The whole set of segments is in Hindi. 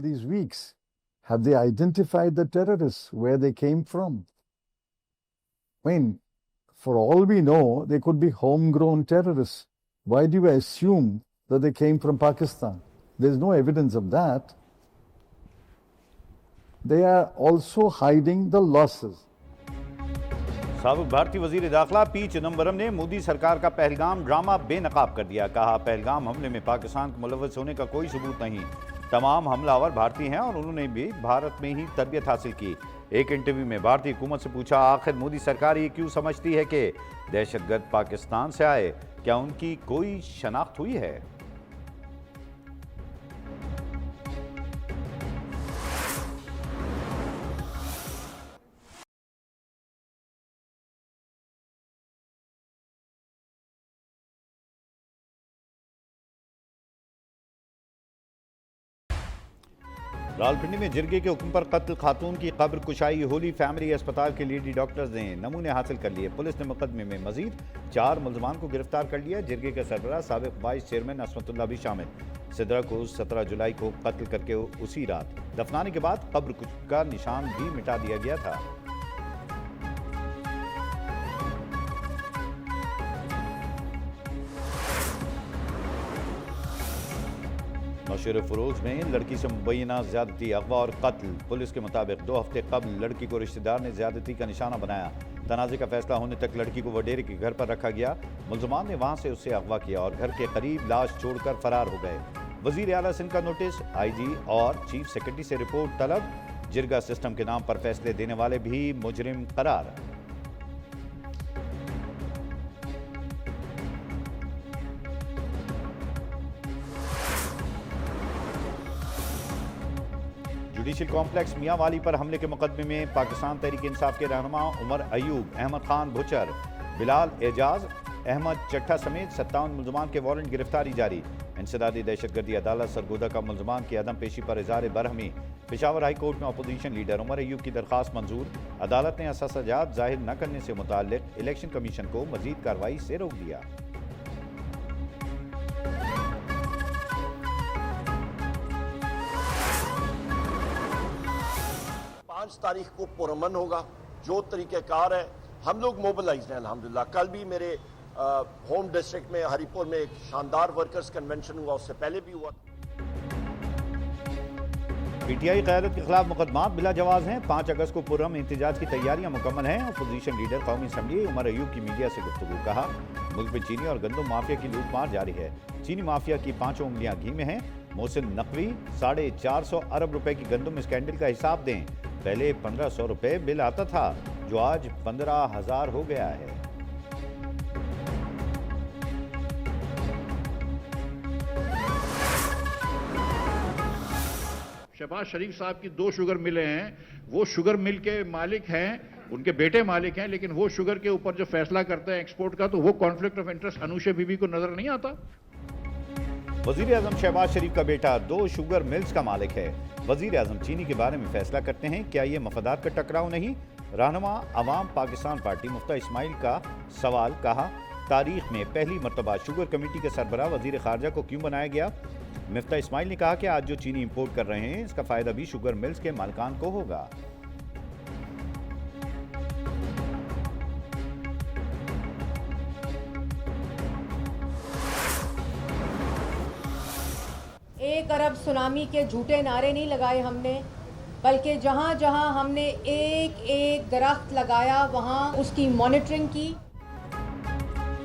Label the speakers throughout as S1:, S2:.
S1: these weeks? Have they identified the terrorists, where they came from? I mean, for all we know, they could be homegrown terrorists. Why do you assume that they came from Pakistan? There's no evidence of that. They are also hiding the losses.
S2: साबिक भारतीय वजीर दाखिला पी चिदम्बरम ने मोदी सरकार का पहलगाम ड्रामा बेनकाब कर दिया। कहा, पहलगाम हमले में पाकिस्तान के मुलव्वस होने का कोई सबूत नहीं। तमाम हमलावर भारतीय हैं और उन्होंने भी भारत में ही तरबियत हासिल की। एक इंटरव्यू में भारतीय हुकूमत से पूछा, आखिर मोदी सरकार ये क्यों समझती है कि दहशतगर्द पाकिस्तान से आए? क्या उनकी कोई शनाख्त हुई है? रावलपिंडी में जिरगे के हुक्म पर कत्ल खातून की कब्र कुशाई होली फैमिली अस्पताल के लेडी डॉक्टर्स ने नमूने हासिल कर लिए। पुलिस ने मुकदमे में मजीद 4 मुलजमान को गिरफ्तार कर लिया। जिरगे के सरबराह साबिक वाइस चेयरमैन असमतुल्लाह भी शामिल। सिद्रा को 17 जुलाई को कत्ल करके उसी रात दफनाने के बाद कब्र का निशान भी मिटा दिया गया था। नौशेर फरोज में लड़की से मुबैना ज्यादती, अगवा और कत्ल। पुलिस के मुताबिक 2 हफ्ते कबल लड़की को रिश्तेदार ने ज्यादती का निशाना बनाया। तनाज़े का फैसला होने तक लड़की को वडेरे के घर पर रखा गया। मुलजमान ने वहां से उससे अगवा किया और घर के करीब लाश छोड़कर फरार हो गए। वजीर आला सिंध का नोटिस, IG और चीफ सेक्रेटरी से रिपोर्ट तलब। जिरगा सिस्टम के नाम पर फैसले देने वाले भी मुजरिम करार। जुडिशल कॉम्प्लेक्स मियांवाली पर हमले के मुकदमे में पाकिस्तान तहरीक इंसाफ के रहनुमा उमर अयूब, अहमद खान भुचर, बिलाल एजाज, अहमद चट्ठा समेत 57 मुलजमान के वारंट गिरफ्तारी जारी। इंसदादी दहशतगर्दी अदालत सरगोदा का मुलजमान की अदम पेशी पर इज़हार बरहमी। पेशावर हाई कोर्ट में अपोजिशन लीडर उमर अयूब की दरख्वास्त मंजूर। अदालत ने असासाजात जाहिर न करने से मुताल्लिक इलेक्शन कमीशन को मजीद कार्रवाई से रोक दिया।
S3: 5 तारीख को पुरअमन होगा। जो तरीक़ेकार है, हम लोग मोबिलाइज हैं अल्हम्दुलिल्लाह। कल भी मेरे होम डिस्ट्रिक्ट में हरिपुर में एक शानदार वर्कर्स कन्वेंशन हुआ, उससे पहले भी हुआ।
S2: PTI क़यादत के खिलाफ मुकदमात बिला जवाज हैं। 5 अगस्त को पुरअमन एहतजाज की तैयारियां मुकम्मल हैं। अपोजिशन लीडर कौमी असम्बली उमर अयूब की मीडिया से गुफ्तगू। कहा, मुल्क में चीनी और गंदम माफिया की लूटमार जारी है। चीनी माफिया की 5 उंगलियां घी में हैं। मोहसिन नकवी 450 अरब रुपए की गंदम स्कैंडल का हिसाब दें। पहले 1500 रुपए बिल आता था, जो आज 15,000 हो गया है।
S4: शहबाज शरीफ साहब की 2 शुगर मिलें हैं। वो शुगर मिल के मालिक हैं, उनके बेटे मालिक हैं, लेकिन वो शुगर के ऊपर जो फैसला करते हैं एक्सपोर्ट का, तो वो कॉन्फ्लिक्ट ऑफ इंटरेस्ट अनुशे बीबी को नजर नहीं आता।
S2: वजीर आजम शहबाज शरीफ का बेटा 2 शुगर मिल्स का मालिक है। वजीर आजम चीनी के बारे में फैसला करते हैं। क्या ये मफादात का टकराव नहीं? रहनुमा अवाम पाकिस्तान पार्टी मुफ्ता इस्माइल का सवाल। कहा, तारीख में पहली मरतबा शुगर कमेटी के सरबराह वजीर खारजा को क्यों बनाया गया? मुफ्ता इस्माइल ने कहा कि आज जो चीनी इंपोर्ट कर रहे हैं, इसका फायदा भी शुगर मिल्स के मालिकान को होगा।
S5: एक अरब सुनामी के झूठे नारे नहीं लगाए हमने, बल्कि जहां जहां हमने एक दरख्त लगाया वहां उसकी मॉनिटरिंग की।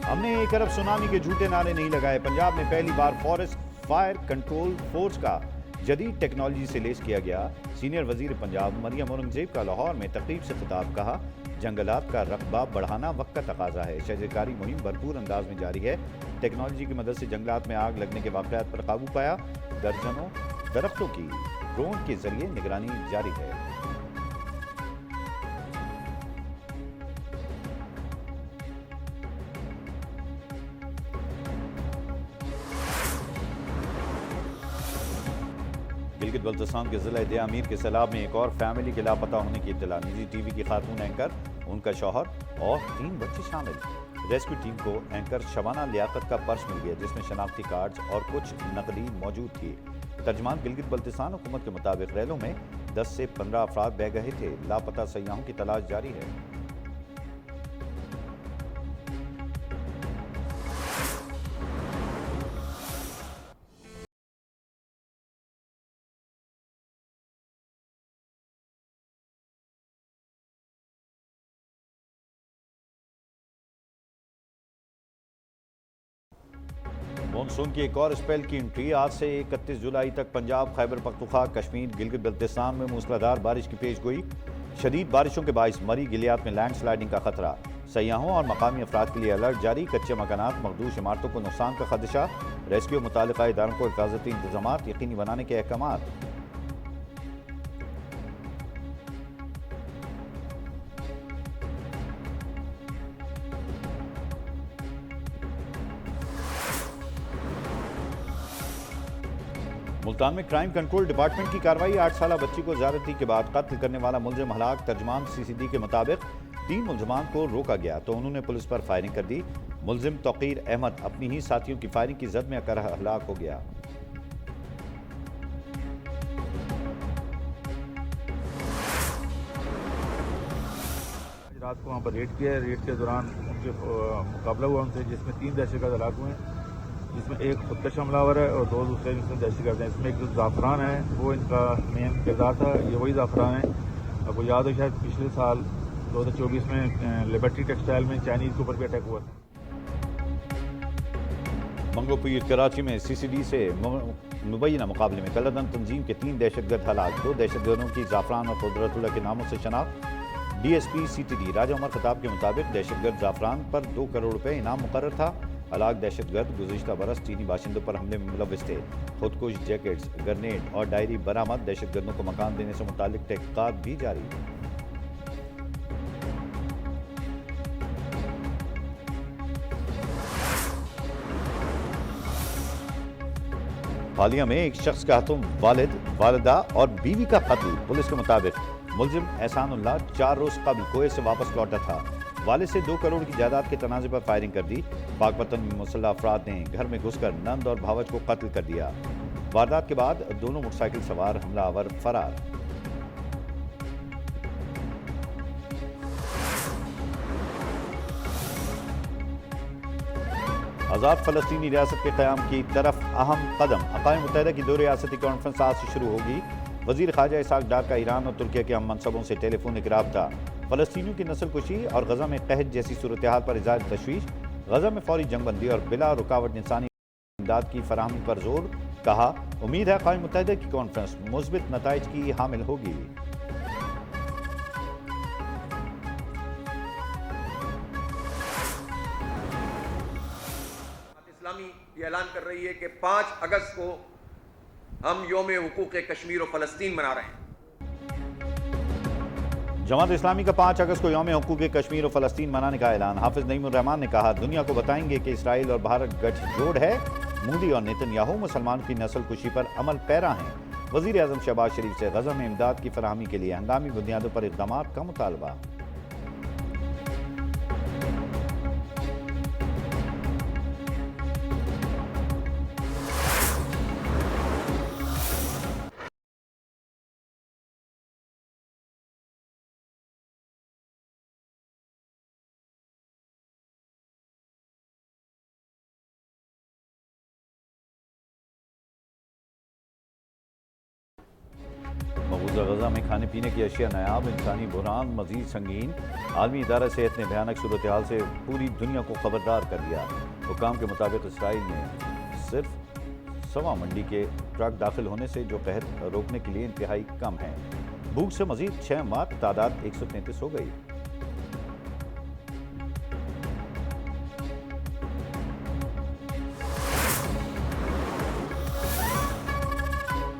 S2: हमने 1 अरब सुनामी के झूठे नारे नहीं लगाए। पंजाब में पहली बार फॉरेस्ट फायर कंट्रोल फोर्स का जदीद टेक्नोलॉजी से लेस किया गया। सीनियर वजीर पंजाब मरियम औरंगजेब का लाहौर में तकरीब से खिताब। कहा, जंगलात का रकबा बढ़ाना वक्त का तकाजा है। शजरकारी मुहिम भरपूर अंदाज में जारी है। टेक्नोलॉजी की मदद से जंगलात में आग लगने के वाक़यात पर काबू पाया। दर्जनों दरख्तों की ड्रोन के जरिए निगरानी जारी है। गिलगित बल्तिस्तान के जिला दे अमीर के सैलाब में एक और फैमिली के लापता होने की इत्तला। निजी टीवी की खातून एंकर, उनका शौहर और 3 बच्चे शामिल। रेस्क्यू टीम को एंकर शबाना लियाकत का पर्स मिल गया, जिसमें शनाख्ती कार्ड्स और कुछ नकदी मौजूद थी। तर्जमान गिलगित बल्तिस्तान हुकूमत के मुताबिक रैलों में 10 से 15 अफराद बह गए थे। लापता सयाहों की तलाश जारी है। मानसून की एक और स्पेल की एंट्री। आज से 31 जुलाई तक पंजाब, खैबर पख्तूनख्वा, कश्मीर, गिलगित बल्तिस्तान में मूसलाधार बारिश की पेशगोई। शदीद बारिशों के बाइस मरी गिलियात में लैंडस्लाइडिंग का खतरा। सयाहों और मकामी अफराद के लिए अलर्ट जारी। कच्चे मकानात, मखदूश इमारतों को नुकसान का खदशा। रेस्क्यू मुतालिका इदारों को हिफाजती इंतजाम यकीनी बनाने के अहकाम। मुल्तान में क्राइम कंट्रोल डिपार्टमेंट की कार्रवाई। 8 साला बच्ची को ज्यादती के बाद कत्ल करने वाला मुलजिम हलाक। तर्जमान सीसीडी के मुताबिक 3 मुलजमान को रोका गया तो उन्होंने पुलिस पर फायरिंग कर दी। मुलजिम तौकीर अहमद अपनी ही साथियों की फायरिंग की जद में आकर हलाक हो गया।
S6: रात को वहाँ पर रेड किया है। रेड के दौरान उनके मुकाबला हुआ उनसे, जिसमें 3 दहशतगर्द हलाक हुए हैं, जिसमें एक खुदकश हमलावर है और 2 दूसरे जिसमें दहशतगर्द हैं। इसमें एक जो ज़ाफ़रान है वो इनका मेन किरदार था। ये वही ज़ाफ़रान है। आपको याद है शायद पिछले साल 2024 में लिबर्टी टेक्सटाइल में चाइनीज़ के ऊपर भी अटैक हुआ था।
S2: मंगलो पीर कराची में सीसीडी से मुबैना मुकाबले में कलदन तंजीम के 3 दहशतगर्द हलाक। 2 दहशतगर्दों की ज़ाफ़रान और कुदरतुल्लाह के नामों से शनाख्त। DSP CTD राजा उमर खताब के मुताबिक दहशतगर्द ज़ाफ़रान पर 2 करोड़ रुपए इनाम मुकर्रर था। हलाक दहशतगर्द गुज़िश्ता बरस चीनी बाशिंदों पर हमले में मुलव्विस थे। खुदकुश जैकेट्स, ग्रेनेड और डायरी बरामद। दहशतगर्दों को मकान देने से मुतालिक तहक़ीक़ात भी जारी। हालिया में एक शख्स के हाथों वालिद, वालिदा और बीवी का कत्ल। पुलिस के मुताबिक मुलजिम एहसानुल्लाह 4 रोज कबल कोए से वापस लौटा था। वालिद से 2 करोड़ की जायदाद के तनाज़े पर फायरिंग कर दी। पाकपतन में मुसल्लह अफराद ने घर में घुसकर नंद और भावज को कत्ल कर दिया। वारदात के बाद दोनों मोटरसाइकिल सवार हमलावर फरार। आज़ाद फ़लस्तीनी रियासत के क़याम की तरफ अहम कदम। अक़वाम मुत्तहिदा की 2 रियासती कॉन्फ्रेंस आज से शुरू होगी। वज़ीर ख़ारजा इसहाक़ डार का ईरान और तुर्की के अहम मनसबों से टेलीफोनिक राब्ता। फ़लस्तीनियों की नस्लकुशी और गज़ा में कहत जैसी सूरत हाल पर इज़हार तशवीश। गज़ा में फौरी जंगबंदी और बिला रुकावट इंसानी इमदाद की फराहमी पर जोर। कहा, उम्मीद है अक़वाम मुत्तहिदा की कॉन्फ्रेंस मुस्बित नताइज की हामिल होगी।
S7: इस्लामी ये ऐलान कर रही है कि 5 अगस्त को हम योम हुकूक़ कश्मीर और फ़लस्तीन मना रहे हैं।
S2: जमात इस्लामी का 5 अगस्त को यौम हुकूक़ कश्मीर और फ़लस्तीन मनाने का ऐलान। हाफिज़ नईमुर रहमान ने कहा, दुनिया को बताएंगे कि इसराइल और भारत गठजोड़ है। मोदी और नेतन्याहू मुसलमान की नस्लकुशी पर अमल पैरा हैं। वज़ीर आज़म शहबाज शरीफ से गज़ा में इमदाद की फराहमी के लिए हंगामी बुनियादों पर इक़दाम का मुतालबा। मकबूजा गजा में खाने पीने की अशिया नायाब। इंसानी बुहरान मजीद संगीन। आलमी इदारा सेहत ने भयानक सूरत हाल से पूरी दुनिया को खबरदार कर दिया। हुकाम के मुताबिक इसराइल में सिर्फ सवा मंडी के ट्रक दाखिल होने से जो कहत रोकने के लिए इंतहाई कम है। भूख से मजीद 6 मात, तादाद 133 हो गई।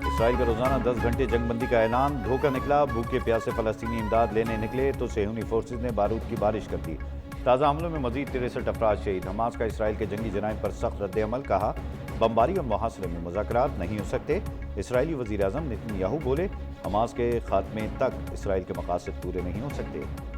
S2: इसराइल का रोजाना 10 घंटे जंगबंदी का ऐलान। धोखा निकला। भूखे प्यासे फलस्तीनी इमदाद लेने निकले तो सेहूनी फोर्सेज ने बारूद की बारिश कर दी। ताज़ा हमलों में मजीद 63 अफराद शहीद। हमास का इसराइल के जंगी जराइम पर सख्त रद्द-ए-अमल। कहा, बमबारी और मुहासरे में मुज़ाकरात नहीं हो सकते। इसराइली वज़ीर आज़म नेतन्याहू बोले, हमास के खात्मे तक इसराइल के मकासद पूरे नहीं हो सकते।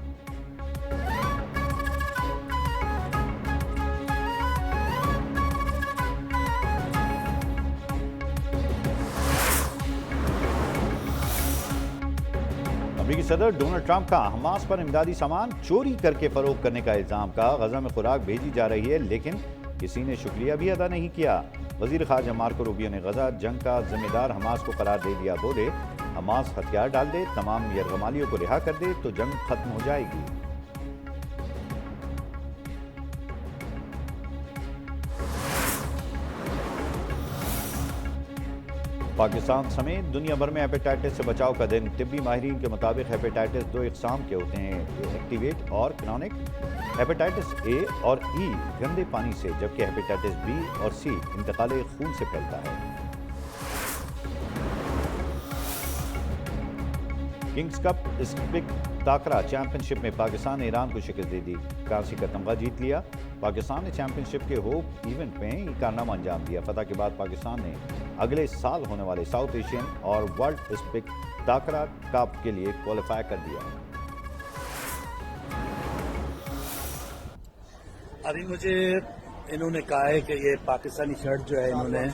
S2: अमेरिकी सदर डोनाल्ड ट्रंप का हमास पर इमदादी सामान चोरी करके फरोख्त करने का इल्जाम का गजा में खुराक भेजी जा रही है, लेकिन किसी ने शुक्रिया भी अदा नहीं किया। वजीर खारजा मार्को रूबियो ने गजा जंग का जिम्मेदार हमास को करार दे दिया। बोले, हमास हथियार डाल दे, तमाम यरगमालियों को रिहा कर दे तो जंग खत्म हो जाएगी। पाकिस्तान समेत दुनिया भर में हेपेटाइटिस से बचाव का दिन। तिब्बी माहिरीन के मुताबिक हेपेटाइटिस 2 इकसाम के होते हैं, एक्टिवेट और क्रॉनिक। हेपेटाइटिस ए और ई गंदे पानी से, जबकि हेपेटाइटिस बी और सी इंतकाले खून से फैलता है। किंग्स कप स्पिक ताकरा चैंपियनशिप में पाकिस्तान ने ईरान को शिकस्त दे दी, कांसी का तमगा जीत लिया। पाकिस्तान ने चैंपियनशिप के होप इवेंट में ये कारनामा अंजाम दिया। फतह के बाद पाकिस्तान ने अगले साल होने वाले साउथ एशियन और वर्ल्ड स्पिक ताकरा कप के लिए क्वालिफाई कर दिया।
S8: अभी मुझे इन्होंने कहा है कि ये पाकिस्तानी शर्ट जो है इन्होंने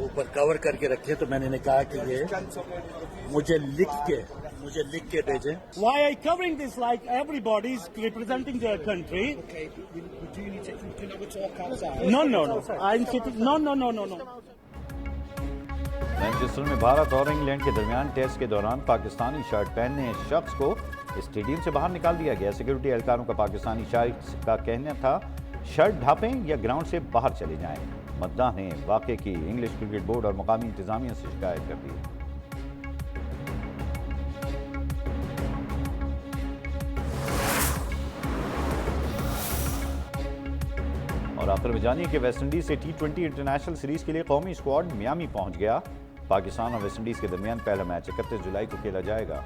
S8: ऊपर कवर करके रखे, तो मैंने कहा कि ये मुझे लिख के भेजें।
S9: Why are you covering this like everybody's representing their country?
S10: Okay, do you need to have a talk outside?
S9: No. I'm sitting. No.
S2: Manchester में भारत और इंग्लैंड के दरमियान टेस्ट के दौरान पाकिस्तानी शर्ट पहनने शख्स को स्टेडियम से बाहर निकाल दिया गया। सिक्योरिटी एहलकारों का पाकिस्तानी शख्स का कहना था, शर्ट ढांपें या ग्राउंड से बाहर चले जाएं। मद्दाह ने वाक़े की इंग्लिश क्रिकेट बोर्ड और मकामी इंतजामिया से शिकायत कर दी। और आखिर में जानिए कि वेस्टइंडीज से T20 इंटरनेशनल सीरीज के लिए कौमी स्क्वाड मियामी पहुंच गया। पाकिस्तान और वेस्टइंडीज के दरमियान पहला मैच 31 जुलाई को खेला जाएगा।